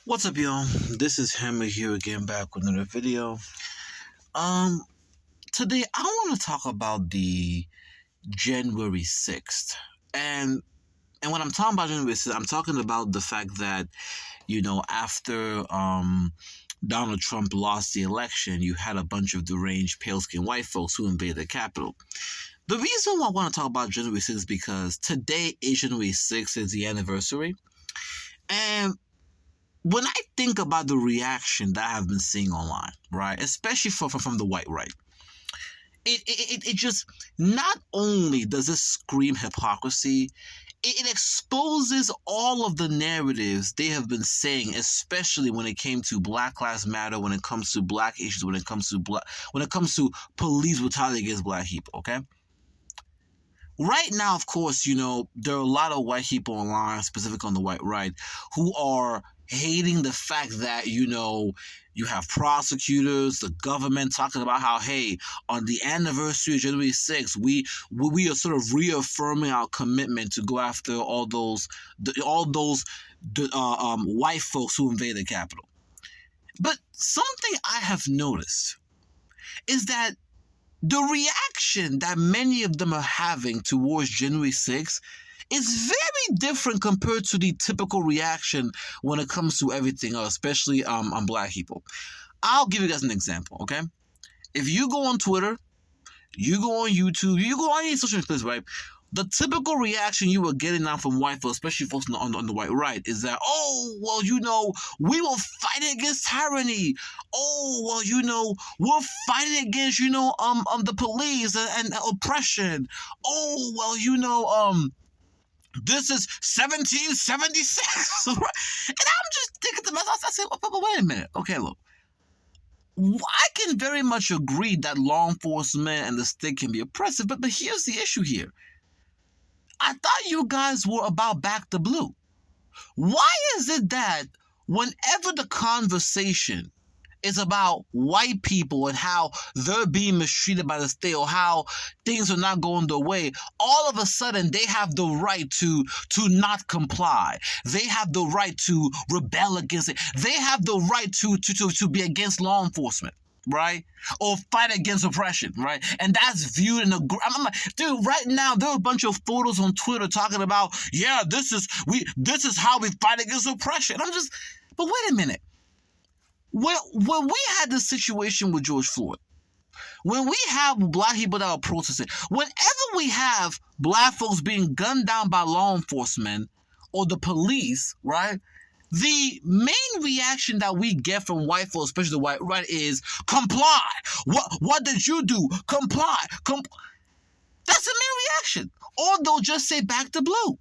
What's up, y'all? This is Hammer here again, back with another video. Um, Today I want to talk about the January 6th, and when I'm talking about January 6th, I'm talking about the fact that after Donald Trump lost the election, you had a bunch of deranged pale-skinned white folks who invaded the Capitol. The reason why I want to talk about January 6th is because today is January 6th, is the anniversary, and when I think about the reaction that I have been seeing online, right, especially from the white right, it just, not only does it scream hypocrisy, it exposes all of the narratives they have been saying, especially when it came to Black Lives Matter, when it comes to black issues, when it comes to police brutality against black people. Okay. Right now, of course, there are a lot of white people online, specifically on the white right, who are hating the fact that, you have prosecutors, the government talking about how, hey, on the anniversary of January 6th, we are sort of reaffirming our commitment to go after all those white folks who invaded the Capitol. But something I have noticed is that the reaction that many of them are having towards January 6th is very different compared to the typical reaction when it comes to everything else, especially on black people. I'll give you guys an example, okay? If you go on Twitter, you go on YouTube, you go on any social media place, right? The typical reaction you were getting now from white folks, especially folks on the white right, is that, oh, well, we will fight against tyranny. Oh, well, we're fighting against, the police and oppression. Oh, well, this is 1776. And I'm just thinking to myself, I said, but wait a minute. Okay, look. I can very much agree that law enforcement and the state can be oppressive, but here's the issue here. I thought you guys were about back the blue. Why is it that whenever the conversation is about white people and how they're being mistreated by the state or how things are not going their way, all of a sudden they have the right to not comply. They have the right to rebel against it. They have the right to be against law enforcement, right? Or fight against oppression, right? And that's viewed in I'm like, dude, right now there are a bunch of photos on Twitter talking about, yeah, this is how we fight against oppression. But wait a minute. When we had this situation with George Floyd, when we have black people that are protesting, whenever we have black folks being gunned down by law enforcement or the police, right? The main reaction that we get from white folks, especially the white right, is comply. What did you do? Comply. That's the main reaction. Or they'll just say back to blue.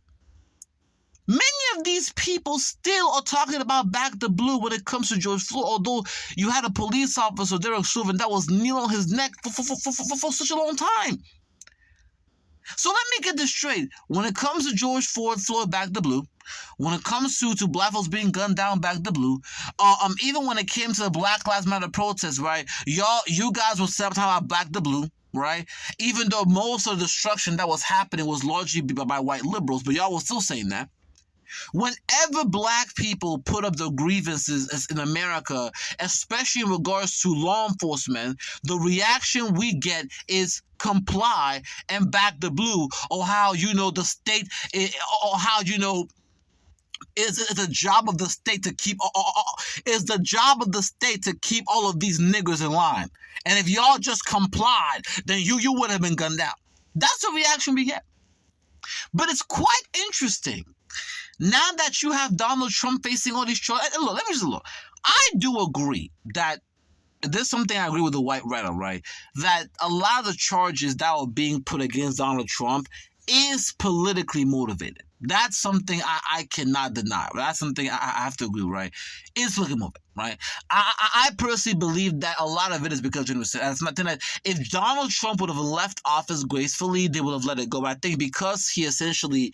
Many of these people still are talking about back the blue when it comes to George Floyd, although you had a police officer, Derek Chauvin, that was kneeling on his neck for such a long time. So let me get this straight. When it comes to George Floyd, back the blue. When it comes to black folks being gunned down, back the blue. Even when it came to the Black Lives Matter protests, right? You guys were talking about back the blue, right? Even though most of the destruction that was happening was largely by white liberals, but y'all were still saying that. Whenever black people put up their grievances in America, especially in regards to law enforcement, the reaction we get is comply and back the blue, or how, the state, or how, is the job of the state to keep all of these niggers in line. And if y'all just complied, then you would have been gunned out. That's the reaction we get. But it's quite interesting. Now that you have Donald Trump facing all these charges, look, let me just look. I do agree that there's something I agree with the white right on, right? That a lot of the charges that are being put against Donald Trump is politically motivated. That's something I cannot deny. That's something I have to agree with, right? It's politically motivated, right? I personally believe that a lot of it is because of genocide. That's not that if Donald Trump would have left office gracefully, they would have let it go. But I think because he essentially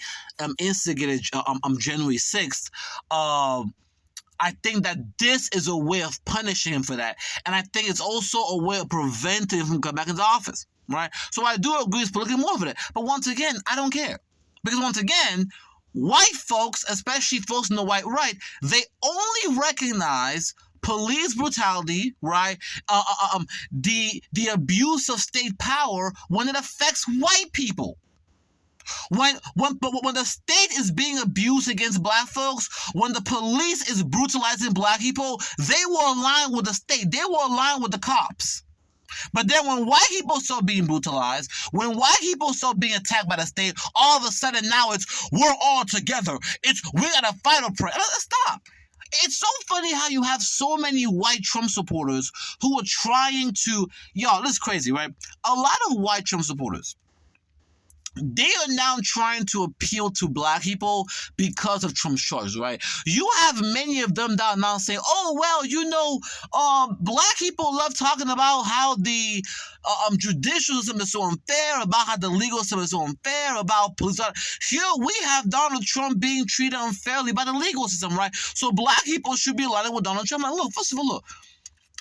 instigated January 6th, I think that this is a way of punishing him for that. And I think it's also a way of preventing him from coming back into office, right? So I do agree it's politically motivated. But once again, I don't care. Because once again, white folks, especially folks in the white right, they only recognize police brutality, right? The abuse of state power when it affects white people. When the state is being abused against black folks, when the police is brutalizing black people, they will align with the state. They will align with the cops. But then when white people start being brutalized, when white people start being attacked by the state, all of a sudden now it's we're all together. It's we gotta fight oppression. Stop. It's so funny how you have so many white Trump supporters who are trying to, y'all, this is crazy, right? A lot of white Trump supporters, they are now trying to appeal to black people because of Trump's charges, right? You have many of them down now saying, oh, well, you know, black people love talking about how the judicial system is so unfair, about how the legal system is so unfair, about police. Here we have Donald Trump being treated unfairly by the legal system, right? So black people should be aligning with Donald Trump. And look, first of all, look.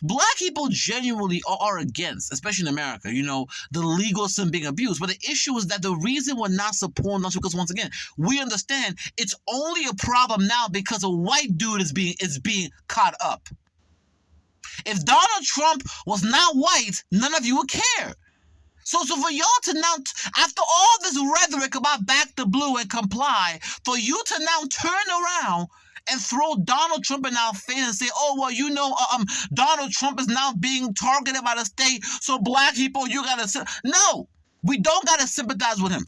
Black people genuinely are against, especially in America, you know, the legal system being abused. But the issue is that the reason we're not supporting us because, once again, we understand it's only a problem now because a white dude is being caught up. If Donald Trump was not white, none of you would care. So for y'all to now, after all this rhetoric about back the blue and comply, for you to now turn around and throw Donald Trump in our face and say, oh, well, you know, Donald Trump is now being targeted by the state, so black people, you gotta... No, we don't gotta sympathize with him.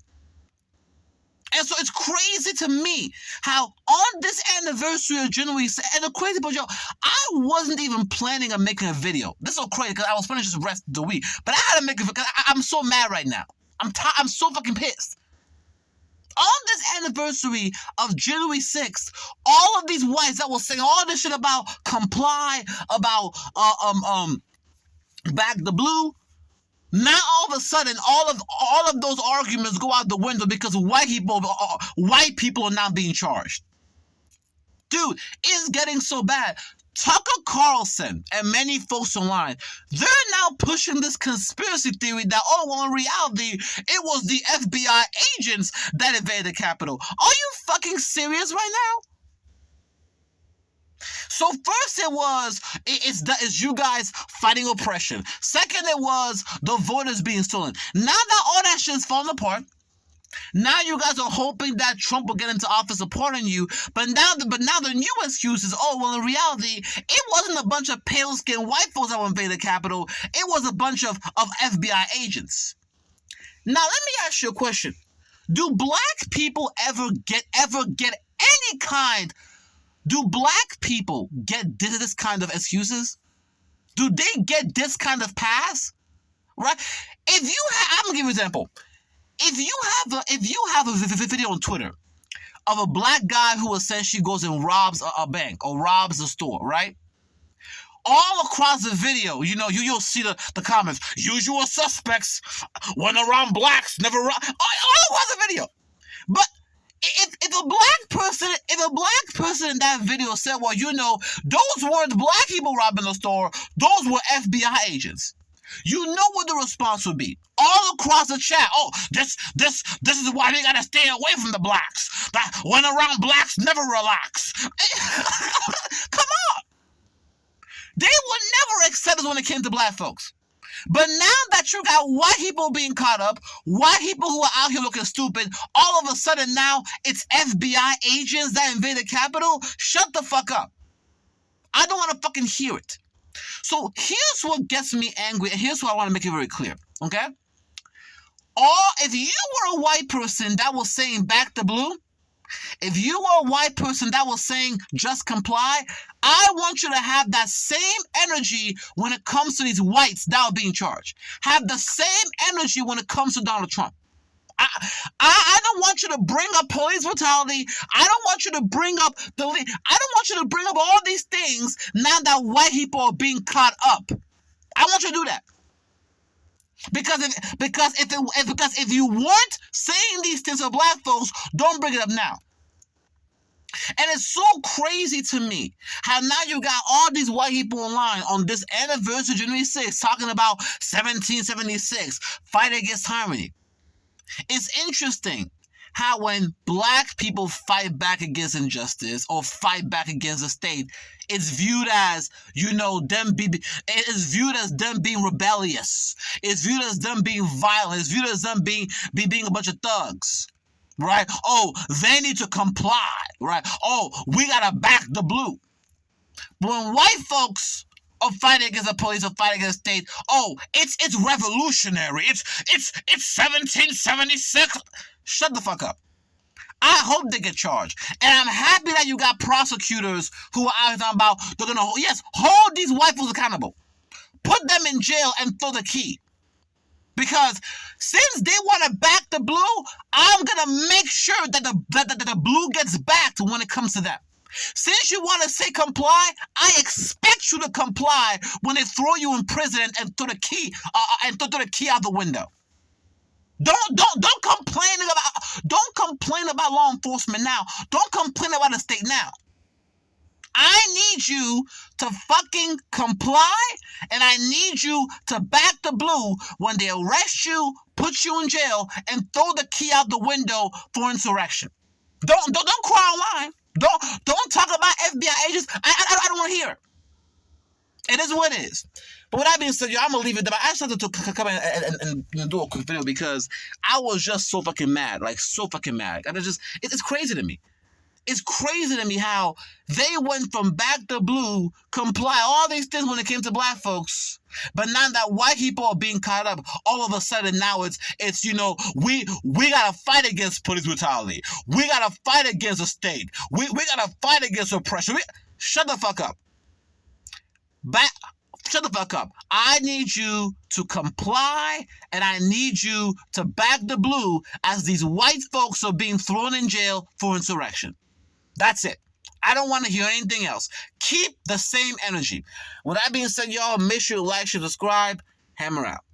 And so it's crazy to me how on this anniversary of January 6th, and the crazy part, yo, I wasn't even planning on making a video. This is so crazy because I was planning to just rest the week, but I had to make it because I'm so mad right now. I'm so fucking pissed. On this anniversary of January 6th, all of these whites that were saying all this shit about comply, about back the blue, now all of a sudden all of those arguments go out the window because white people are now being charged. Dude, it's getting so bad. Tucker Carlson and many folks online, they're now pushing this conspiracy theory that, oh, well, in reality, it was the FBI agents that invaded the Capitol. Are you fucking serious right now? So first it's you guys fighting oppression. Second, it was the voters being stolen. Now that all that shit is falling apart, now you guys are hoping that Trump will get into office supporting you, but now the new excuse is, oh, well, in reality, it wasn't a bunch of pale-skinned white folks that invaded the Capitol. It was a bunch of FBI agents. Now, let me ask you a question. Do black people ever get any kind... Do black people get this kind of excuses? Do they get this kind of pass? Right? I'm gonna give you an example. If you have a video on Twitter of a black guy who essentially goes and robs a bank or robs a store, right? All across the video, you know, you'll see the comments. Usual suspects when around blacks never rob. All across the video. But if a black person in that video said, well, you know, those weren't black people robbing the store, those were FBI agents, you know what the response would be. All across the chat, oh, this is why they gotta stay away from the blacks. That when around blacks, never relax. Come on. They would never accept us when it came to black folks. But now that you got white people being caught up, white people who are out here looking stupid, all of a sudden now it's FBI agents that invaded the Capitol? Shut the fuck up. I don't want to fucking hear it. So here's what gets me angry, and here's what I want to make it very clear, okay? If you were a white person that was saying back the blue, if you were a white person that was saying just comply, I want you to have that same energy when it comes to these whites that are being charged. Have the same energy when it comes to Donald Trump. I don't want you to bring up police brutality. I don't want you to bring up I don't want you to bring up all these things now that white people are being caught up. I want you to do that. Because if you weren't saying these things to black folks, don't bring it up now. And it's so crazy to me how now you got all these white people online on this anniversary, January 6th, talking about 1776, fight against tyranny. It's interesting how when black people fight back against injustice or fight back against the state, it's viewed as, it's viewed as them being rebellious. It's viewed as them being violent. It's viewed as them being a bunch of thugs. Right? Oh, they need to comply. Right? Oh, we gotta back the blue. But when white folks are fighting against the police or fighting against the state, oh, it's revolutionary. It's 1776. Shut the fuck up. I hope they get charged. And I'm happy that you got prosecutors who are out talking about, they're going to, yes, hold these white folks accountable. Put them in jail and throw the key. Because since they want to back the blue, I'm going to make sure that the blue gets backed when it comes to that. Since you want to say comply, I expect you to comply when they throw you in prison and throw the key out the window. Don't complain about law enforcement now. Don't complain about the state now. I need you to fucking comply, and I need you to back the blue when they arrest you, put you in jail, and throw the key out the window for insurrection. Don't cry online. Don't talk about FBI agents. I don't want to hear it. It is what it is. But with that being said, I'm going to leave it there. I just had to come in and do a quick video because I was just so fucking mad. Like, so fucking mad. It's crazy to me. It's crazy to me how they went from back to blue, comply, all these things when it came to black folks. But now that white people are being caught up, all of a sudden now it's we got to fight against police brutality. We got to fight against the state. We got to fight against oppression. Shut the fuck up. Shut the fuck up. I need you to comply, and I need you to back the blue as these white folks are being thrown in jail for insurrection. That's it. I don't want to hear anything else. Keep the same energy. With that being said, y'all, make sure you like, share, subscribe. Hammer out.